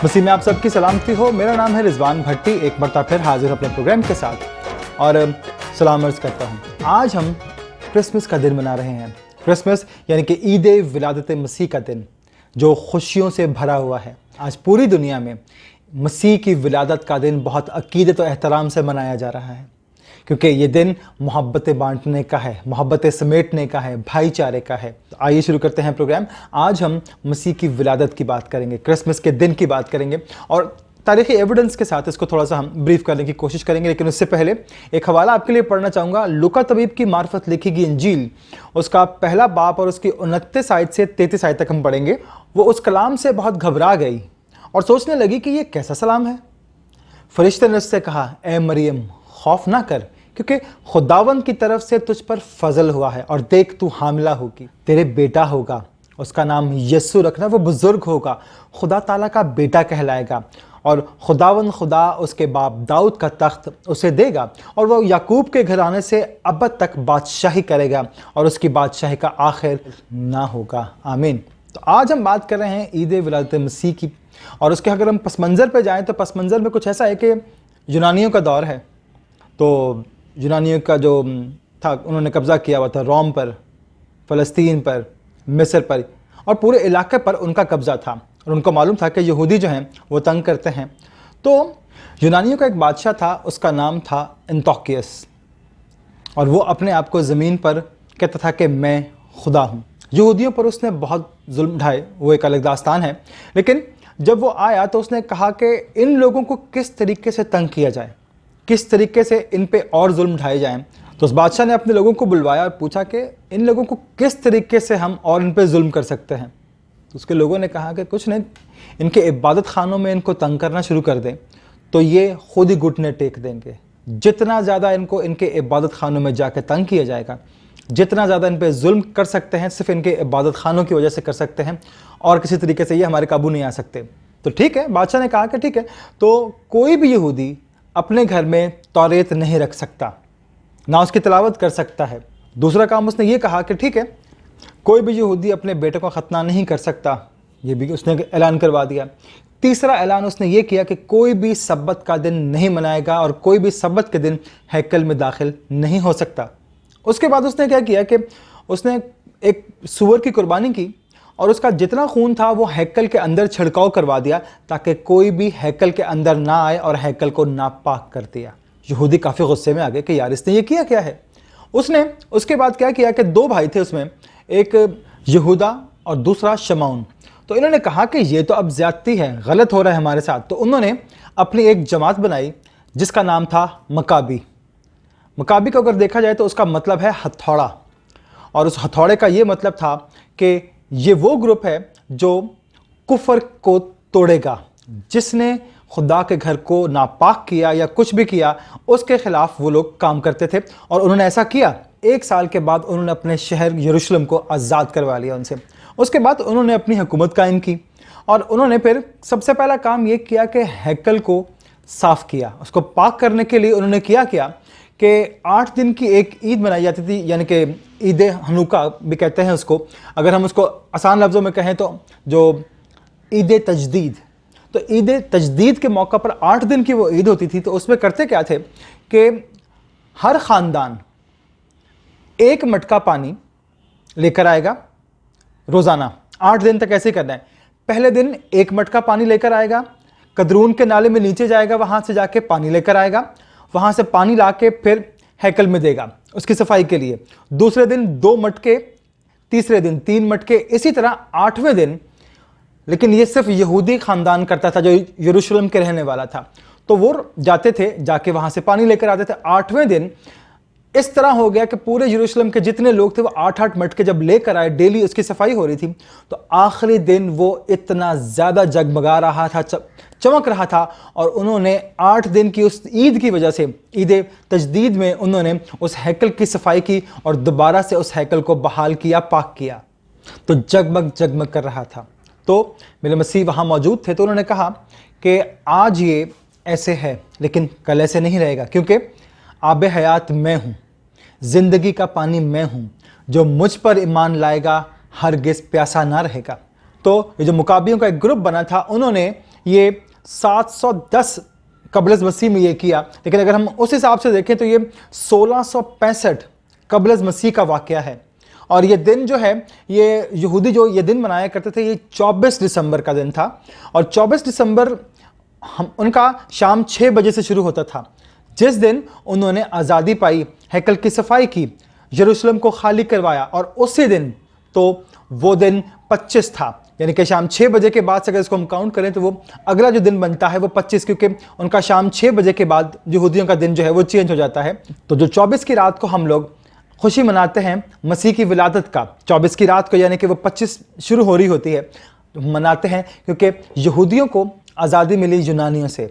मसीह में आप सबकी सलामती हो। मेरा नाम है रिजवान भट्टी, एक मरता फिर हाजिर अपने प्रोग्राम के साथ और सलाम अर्ज़ करता हूँ। आज हम क्रिसमस का दिन मना रहे हैं। क्रिसमस यानी कि ईद विलादत मसीह का दिन, जो खुशियों से भरा हुआ है। आज पूरी दुनिया में मसीह की विलादत का दिन बहुत अकीदत और एहतराम से मनाया जा रहा है, क्योंकि ये दिन मोहब्बतें बांटने का है, मोहब्बतें समेटने का है, भाईचारे का है। तो आइए शुरू करते हैं प्रोग्राम। आज हम मसीह की विलादत की बात करेंगे, क्रिसमस के दिन की बात करेंगे और तारीखी एविडेंस के साथ इसको थोड़ा सा हम ब्रीफ करने की कोशिश करेंगे। लेकिन उससे पहले एक हवाला आपके लिए पढ़ना चाहूँगा। लूका तबीब की मार्फत लिखी गई इंजील, उसका पहला बाब और उसकी 29 आयत से 33 आयत तक हम पढ़ेंगे। वो उस कलाम से बहुत घबरा गई और सोचने लगी कि ये कैसा सलाम है। फरिश्ते ने उससे कहा, ए मरियम, खौफ ना कर, क्योंकि खुदावंद की तरफ से तुझ पर फजल हुआ है और देख तू हामिला होगी, तेरे बेटा होगा, उसका नाम यस्सु रखना। वो बुजुर्ग होगा, खुदा ताला का बेटा कहलाएगा और खुदावंद खुदा उसके बाप दाऊद का तख्त उसे देगा और वो याकूब के घराने से अबद तक बादशाही करेगा और उसकी बादशाही का आखिर ना होगा। आमीन। तो आज हम बात कर रहे हैं ईद विलादत मसीह की। और उसके अगर हम पस मंज़र पर जाएँ तो पस मंज़र में कुछ ऐसा है कि यूनानियों का दौर है। तो यूनानियों का जो था, उन्होंने कब्ज़ा किया हुआ था रोम पर, फ़लस्तीन पर, मिस्र पर और पूरे इलाके पर उनका कब्ज़ा था। और उनको मालूम था कि यहूदी जो हैं वो तंग करते हैं। तो यूनानियों का एक बादशाह था, उसका नाम था एंतोकियस, और वो अपने आप को ज़मीन पर कहता था कि मैं खुदा हूँ। यहूदियों पर उसने बहुत जुल्म ढाए, वो एक अलग दास्तान है। लेकिन जब वो आया तो उसने कहा कि इन लोगों को किस तरीके से तंग किया जाए, किस तरीके से इन पे और जुल्म ढाए जाएं। तो उस बादशाह ने अपने लोगों को बुलवाया और पूछा कि इन लोगों को किस तरीके से हम और इन पे जुल्म कर सकते हैं। तो उसके लोगों ने कहा कि कुछ नहीं, इनके इबादत खानों में इनको तंग करना शुरू कर दें तो ये खुद ही घुटने टेक देंगे। जितना ज़्यादा इनको इनके इबादत खानों में जाकर तंग किया जाएगा, जितना ज़्यादा इन पर जुल्म कर सकते हैं, सिर्फ इनके इबादत खानों की वजह से कर सकते हैं और किसी तरीके से ये हमारे काबू नहीं आ सकते। तो ठीक है, बादशाह ने कहा कि ठीक है, तो कोई भी यहूदी अपने घर में तौरेत नहीं रख सकता, ना उसकी तिलावत कर सकता है। दूसरा काम उसने ये कहा कि ठीक है, कोई भी यहूदी अपने बेटे को खतना नहीं कर सकता, ये भी उसने ऐलान करवा दिया। तीसरा ऐलान उसने ये किया कि कोई भी सब्बत का दिन नहीं मनाएगा और कोई भी सब्बत के दिन हैकल में दाखिल नहीं हो सकता। उसके बाद उसने क्या किया कि उसने एक सूअर की कुर्बानी की और उसका जितना खून था वो हैकल के अंदर छिड़काव करवा दिया ताकि कोई भी हैकल के अंदर ना आए और हैकल को नापाक कर दिया। यहूदी काफ़ी गुस्से में आ गए कि यार इसने ये किया क्या है। उसने उसके बाद क्या किया कि दो भाई थे उसमें, एक यहूदा और दूसरा शमौन। तो इन्होंने कहा कि ये तो अब ज़्यादती है, गलत हो रहा है हमारे साथ। तो उन्होंने अपनी एक जमात बनाई जिसका नाम था मकाबी। मकाबी को अगर देखा जाए तो उसका मतलब है हथौड़ा, और उस हथौड़े का ये मतलब था कि ये वो ग्रुप है जो कुफर को तोड़ेगा। जिसने खुदा के घर को नापाक किया या कुछ भी किया, उसके खिलाफ वो लोग काम करते थे। और उन्होंने ऐसा किया। 1 साल के बाद उन्होंने अपने शहर यरूशलेम को आज़ाद करवा लिया उनसे। उसके बाद उन्होंने अपनी हुकूमत कायम की और उन्होंने फिर सबसे पहला काम ये किया कि हैकल को साफ़ किया। उसको पाक करने के लिए उन्होंने किया कि 8 दिन की एक ईद मनाई जाती थी, यानी कि ईद हनुका भी कहते हैं उसको। अगर हम उसको आसान लफ्ज़ों में कहें तो जो ईद तजदीद, तो ईद तजदीद के मौका पर 8 दिन की वो ईद होती थी। तो उसमें करते क्या थे कि हर ख़ानदान 1 मटका पानी लेकर आएगा रोज़ाना, 8 दिन तक ऐसे करना है। पहले दिन 1 मटका पानी लेकर आएगा, कदरून के नाले में नीचे जाएगा, वहाँ से जाके पानी लेकर आएगा, वहाँ से पानी लाके फिर हैकल में देगा उसकी सफाई के लिए। दूसरे दिन 2 मटके, तीसरे दिन 3 मटके, इसी तरह 8वें दिन। लेकिन ये सिर्फ यहूदी ख़ानदान करता था जो यरूशलेम के रहने वाला था। तो वो जाते थे, जाके वहाँ से पानी लेकर आते थे। 8वें दिन इस तरह हो गया कि पूरे यरूशलेम के जितने लोग थे वो 8-8 मटके जब लेकर आए, डेली उसकी सफाई हो रही थी। तो आखिरी दिन वो इतना ज़्यादा जगमगा रहा था, चमक रहा था। और उन्होंने 8 दिन की उस ईद की वजह से, ईद तजदीद में, उन्होंने उस हैकल की सफाई की और दोबारा से उस हैकल को बहाल किया, पाक किया। तो जगमग जगमग कर रहा था। तो मेरे मसीह वहाँ मौजूद थे। तो उन्होंने कहा कि आज ये ऐसे है लेकिन कल ऐसे नहीं रहेगा, क्योंकि आब हयात मैं हूँ, ज़िंदगी का पानी मैं हूँ, जो मुझ पर ईमान लाएगा हरगिज़ प्यासा ना रहेगा। तो ये जो मुकाबियों का एक ग्रुप बना था, उन्होंने ये 710 कबल मसीह में ये किया, लेकिन अगर हम उस हिसाब से देखें तो ये 1665 कबल मसीह का वाक़या है। और ये दिन जो है, ये यहूदी जो ये दिन मनाया करते थे, ये 24 दिसंबर का दिन था। और 24 दिसंबर उनका शाम 6 बजे से शुरू होता था, जिस दिन उन्होंने आज़ादी पाई, हैकल की सफाई की, यरूशलेम को खाली करवाया। और उसी दिन तो वो दिन 25 था, यानी कि शाम 6 बजे के बाद से अगर इसको हम काउंट करें तो वो अगला जो दिन बनता है वो 25, क्योंकि उनका शाम 6 बजे के बाद यहूदियों का दिन जो है वो चेंज हो जाता है। तो जो 24 की रात को हम लोग खुशी मनाते हैं मसीह की विलादत का, 24 की रात को यानी कि वो 25 शुरू हो रही होती है, तो मनाते हैं क्योंकि यहूदियों को आज़ादी मिली यूनानियों से,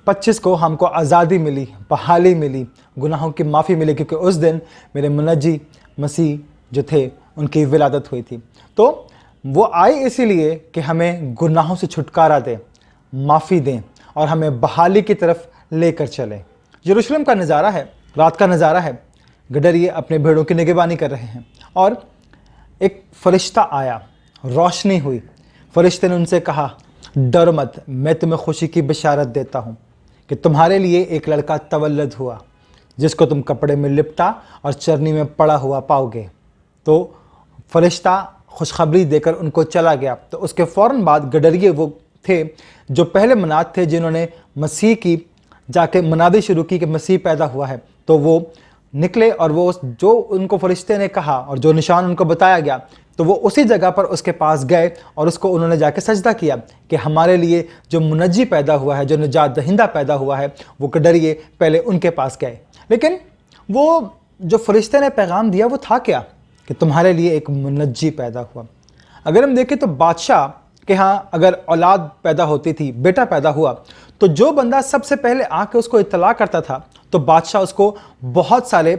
25 को हमको आज़ादी मिली, बहाली मिली, गुनाहों की माफ़ी मिली, क्योंकि उस दिन मेरे मुनज्जी मसीह जो थे उनकी विलादत हुई थी। तो वो आए इसीलिए कि हमें गुनाहों से छुटकारा दें, माफ़ी दें और हमें बहाली की तरफ लेकर चलें। यरूशलेम का नज़ारा है, रात का नज़ारा है, गडरिये अपने भेड़ों की निगहबानी कर रहे हैं और एक फरिश्ता आया, रोशनी हुई। फरिश्ते ने उनसे कहा, डरो मत, मैं तुम्हें खुशी की बशारत देता हूँ कि तुम्हारे लिए एक लड़का तवल्लद हुआ, जिसको तुम कपड़े में लिपटा और चरनी में पड़ा हुआ पाओगे। तो फरिश्ता खुशखबरी देकर उनको चला गया। तो उसके फ़ौरन बाद गडरिये वो थे जो पहले मनात थे, जिन्होंने मसीह की जाके मनादी शुरू की कि मसीह पैदा हुआ है। तो वो निकले और वो जो उनको फरिश्ते ने कहा और जो निशान उनको बताया गया, तो वो उसी जगह पर उसके पास गए और उसको उन्होंने जाके सजदा किया कि हमारे लिए जो मुनज्जी पैदा हुआ है, जो निजात दहिंदा पैदा हुआ है, वो गडरिये पहले उनके पास गए। लेकिन वो जो फरिश्ते ने पैगाम दिया वो था क्या, कि तुम्हारे लिए एक मुनज्जी पैदा हुआ। अगर हम देखें तो बादशाह के यहाँ अगर औलाद पैदा होती थी, बेटा पैदा हुआ, तो जो बंदा सबसे पहले आके उसको इत्तला करता था तो बादशाह उसको बहुत सारे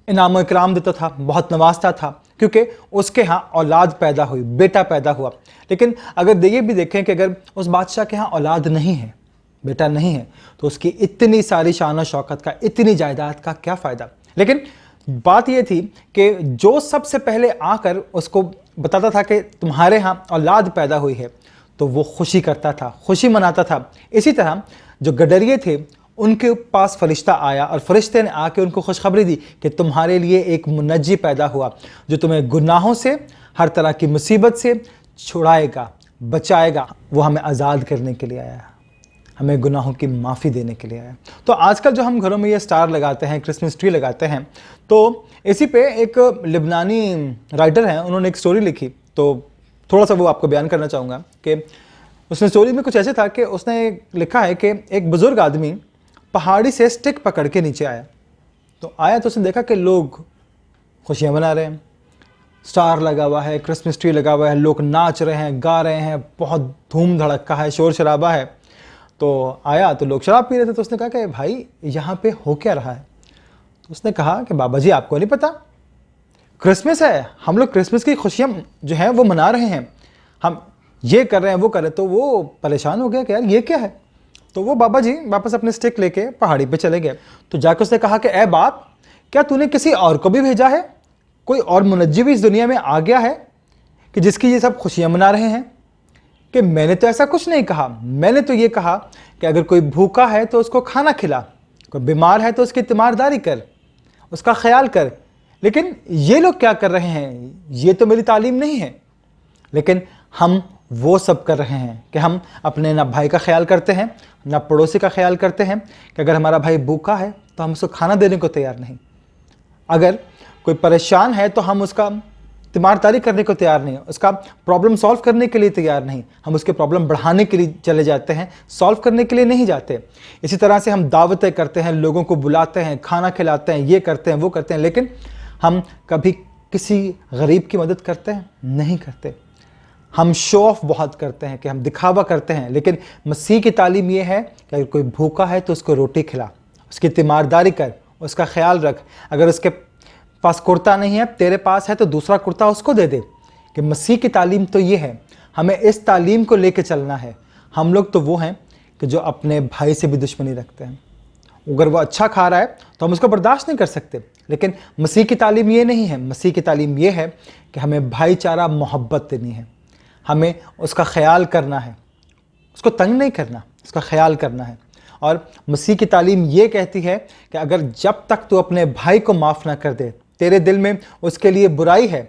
इनाम इकराम देता था, बहुत नवाजता था, क्योंकि उसके यहाँ औलाद पैदा हुई, बेटा पैदा हुआ। लेकिन अगर ये भी देखें कि अगर उस बादशाह के यहाँ औलाद नहीं है, बेटा नहीं है, तो उसकी इतनी सारी शान और शौकत का, इतनी जायदाद का क्या फ़ायदा। लेकिन बात ये थी कि जो सबसे पहले आकर उसको बताता था कि तुम्हारे यहाँ औलाद पैदा हुई है, तो वो खुशी करता था, खुशी मनाता था। इसी तरह जो गडरिये थे उनके पास फरिश्ता आया और फरिश्ते ने आके उनको खुशखबरी दी कि तुम्हारे लिए एक मुनज्जी पैदा हुआ, जो तुम्हें गुनाहों से, हर तरह की मुसीबत से छुड़ाएगा, बचाएगा। वो हमें आज़ाद करने के लिए आया, हमें गुनाहों की माफ़ी देने के लिए आया। तो आजकल जो हम घरों में ये स्टार लगाते हैं, क्रिसमस ट्री लगाते हैं, तो इसी पे एक लिबनानी राइटर हैं, उन्होंने एक स्टोरी लिखी, तो थोड़ा सा वो आपको बयान करना चाहूँगा कि उसने स्टोरी में कुछ ऐसे था कि उसने लिखा है कि एक बुज़ुर्ग आदमी पहाड़ी से स्टिक पकड़ के नीचे आया। तो आया तो उसने देखा कि लोग खुशियाँ मना रहे हैं, स्टार लगा हुआ है, क्रिसमस ट्री लगा हुआ है, लोग नाच रहे हैं, गा रहे हैं, बहुत धूम धड़का है, शोर शराबा है। तो आया तो लोग शराब पी रहे थे। तो उसने कहा कि भाई यहाँ पे हो क्या रहा है। तो उसने कहा कि बाबा जी आपको नहीं पता, क्रिसमस है, हम लोग क्रिसमस की खुशियाँ जो हैं वो मना रहे हैं, हम ये कर रहे हैं, वो कर रहे हैं। तो वो परेशान हो गया कि यार ये क्या है। तो वो बाबा जी वापस अपने स्टिक लेके पहाड़ी पे चले गए। तो जाकर उसने कहा कि ए बाप, क्या तूने किसी और को भी भेजा है, कोई और मुनज्जी भी इस दुनिया में आ गया है कि जिसकी ये सब खुशियाँ मना रहे हैं। कि मैंने तो ऐसा कुछ नहीं कहा, मैंने तो ये कहा कि अगर कोई भूखा है तो उसको खाना खिला, कोई बीमार है तो उसकी तीमारदारी कर, उसका ख्याल कर। लेकिन ये लोग क्या कर रहे हैं, ये तो मेरी तालीम नहीं है। लेकिन हम वो सब कर रहे हैं कि हम अपने ना भाई का ख्याल करते हैं, ना पड़ोसी का ख्याल करते हैं, कि अगर हमारा भाई भूखा है तो हम उसको खाना देने को तैयार नहीं, अगर कोई परेशान है तो हम उसका तीमारदारी करने को तैयार नहीं, उसका प्रॉब्लम सॉल्व करने के लिए तैयार नहीं, हम उसके प्रॉब्लम बढ़ाने के लिए चले जाते हैं, सॉल्व करने के लिए नहीं जाते। इसी तरह से हम दावतें करते हैं, लोगों को बुलाते हैं, खाना खिलाते हैं, ये करते हैं, वो करते हैं, लेकिन हम कभी किसी गरीब की मदद करते हैं? नहीं करते। हम शो ऑफ बहुत करते हैं कि हम दिखावा करते हैं। लेकिन मसीह की तालीम ये है कि अगर कोई भूखा है तो उसको रोटी खिला, उसकी तीमारदारी कर, उसका ख्याल रख। अगर उसके पास कुर्ता नहीं है, तेरे पास है, तो दूसरा कुर्ता उसको दे दे। कि मसीह की तालीम तो ये है, हमें इस तालीम को लेके चलना है। हम लोग तो वो हैं कि जो अपने भाई से भी दुश्मनी रखते हैं। अगर वो अच्छा खा रहा है तो हम उसको बर्दाश्त नहीं कर सकते। लेकिन मसीह की तालीम ये नहीं है। मसीह की तालीम ये है कि हमें भाईचारा, मोहब्बत देनी है, हमें उसका ख्याल करना है, उसको तंग नहीं करना, उसका ख्याल करना है। और मसीह की तालीम ये कहती है कि अगर जब तक तू अपने भाई को माफ़ ना कर दे, तेरे दिल में उसके लिए बुराई है,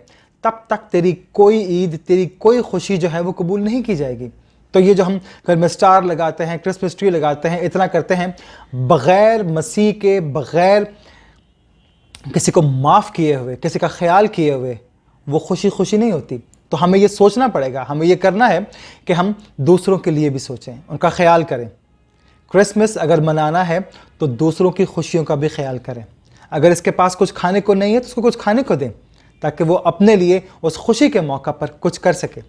तब तक तेरी कोई ईद, तेरी कोई खुशी जो है वो कबूल नहीं की जाएगी। तो ये जो हम घर में स्टार लगाते हैं, क्रिसमस ट्री लगाते हैं, इतना करते हैं, बग़ैर मसीह के, बग़ैर किसी को माफ़ किए हुए, किसी का ख्याल किए हुए वो खुशी नहीं होती। तो हमें ये सोचना पड़ेगा, हमें ये करना है कि हम दूसरों के लिए भी सोचें, उनका ख्याल करें। क्रिसमस अगर मनाना है तो दूसरों की खुशियों का भी ख्याल करें। अगर इसके पास कुछ खाने को नहीं है तो उसको कुछ खाने को दें, ताकि वो अपने लिए उस खुशी के मौका पर कुछ कर सके।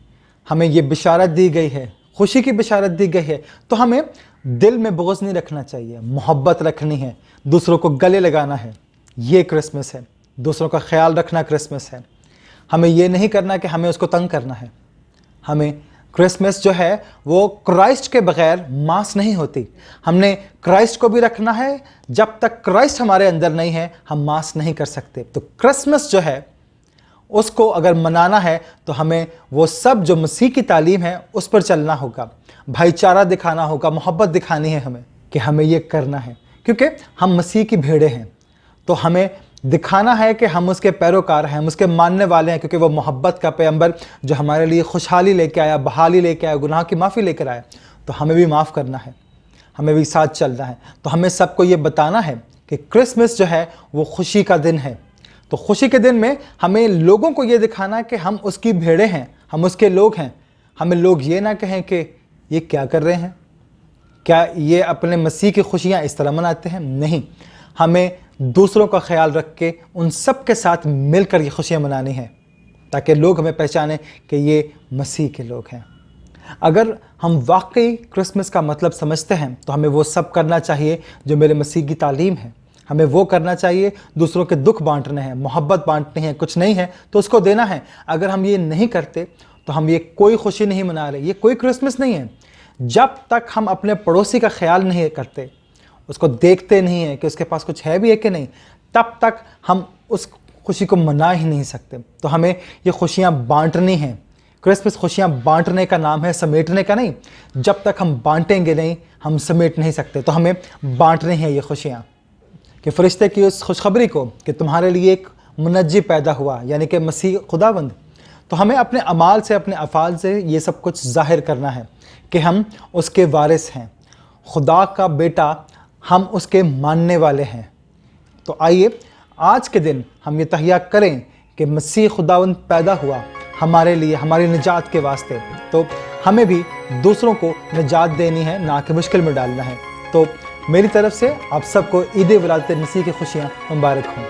हमें ये बिशारत दी गई है, खुशी की बिशारत दी गई है, तो हमें दिल में बुग़्ज़ नहीं रखना चाहिए, मोहब्बत रखनी है, दूसरों को गले लगाना है। ये क्रिसमस है, दूसरों का ख्याल रखना क्रिसमस है। हमें ये नहीं करना कि हमें उसको तंग करना है। हमें क्रिसमस जो है वो क्राइस्ट के बग़ैर मास नहीं होती। हमने क्राइस्ट को भी रखना है, जब तक क्राइस्ट हमारे अंदर नहीं है हम मास नहीं कर सकते। तो क्रिसमस जो है उसको अगर मनाना है तो हमें वो सब जो मसीह की तालीम है उस पर चलना होगा, भाईचारा दिखाना होगा, मोहब्बत दिखानी है हमें कि हमें ये करना है, क्योंकि हम मसीह की भेड़े हैं। तो हमें दिखाना है कि हम उसके पैरोकार हैं, हम उसके मानने वाले हैं, क्योंकि वो मोहब्बत का पैगंबर जो हमारे लिए खुशहाली लेके आया, बहाली लेके आया, गुनाह की माफ़ी लेकर आया। तो हमें भी माफ़ करना है, हमें भी साथ चलना है। तो हमें सबको ये बताना है कि क्रिसमस जो है वो खुशी का दिन है। तो खुशी के दिन में हमें लोगों को ये दिखाना है कि हम उसकी भेड़े हैं, हम उसके लोग हैं। हमें लोग ये ना कहें कि ये क्या कर रहे हैं, क्या ये अपने मसीह की खुशियाँ इस तरह मनाते हैं। नहीं, हमें दूसरों का ख्याल रख के उन सब के साथ मिलकर ये खुशियाँ मनानी हैं, ताकि लोग हमें पहचानें कि ये मसीह के लोग हैं। अगर हम वाकई क्रिसमस का मतलब समझते हैं तो हमें वो सब करना चाहिए जो मेरे मसीह की तालीम है। हमें वो करना चाहिए, दूसरों के दुख बांटने हैं, मोहब्बत बांटनी है, कुछ नहीं है तो उसको देना है। अगर हम ये नहीं करते तो हम ये कोई खुशी नहीं मना रहे, ये कोई क्रिसमस नहीं है। जब तक हम अपने पड़ोसी का ख्याल नहीं करते, उसको देखते नहीं हैं कि उसके पास कुछ है भी है कि नहीं, तब तक हम उस खुशी को मना ही नहीं सकते। तो हमें ये खुशियाँ बांटनी हैं। क्रिसमस खुशियाँ बांटने का नाम है, समेटने का नहीं। जब तक हम बांटेंगे नहीं हम समेट नहीं सकते। तो हमें बांटनी है ये खुशियाँ, कि फरिश्ते की उस खुशखबरी को कि तुम्हारे लिए एक मुनज्जी पैदा हुआ, यानी कि मसीह खुदावंद। तो हमें अपने अमाल से, अपने अफ़ाल से ये सब कुछ ज़ाहिर करना है कि हम उसके वारिस हैं, खुदा का बेटा, हम उसके मानने वाले हैं। तो आइए आज के दिन हम ये तहिया करें कि मसीह खुदावंद पैदा हुआ हमारे लिए, हमारी निजात के वास्ते। तो हमें भी दूसरों को निजात देनी है, ना कि मुश्किल में डालना है। तो मेरी तरफ से आप सबको ईद विलादत मसीह की खुशियाँ मुबारक हों।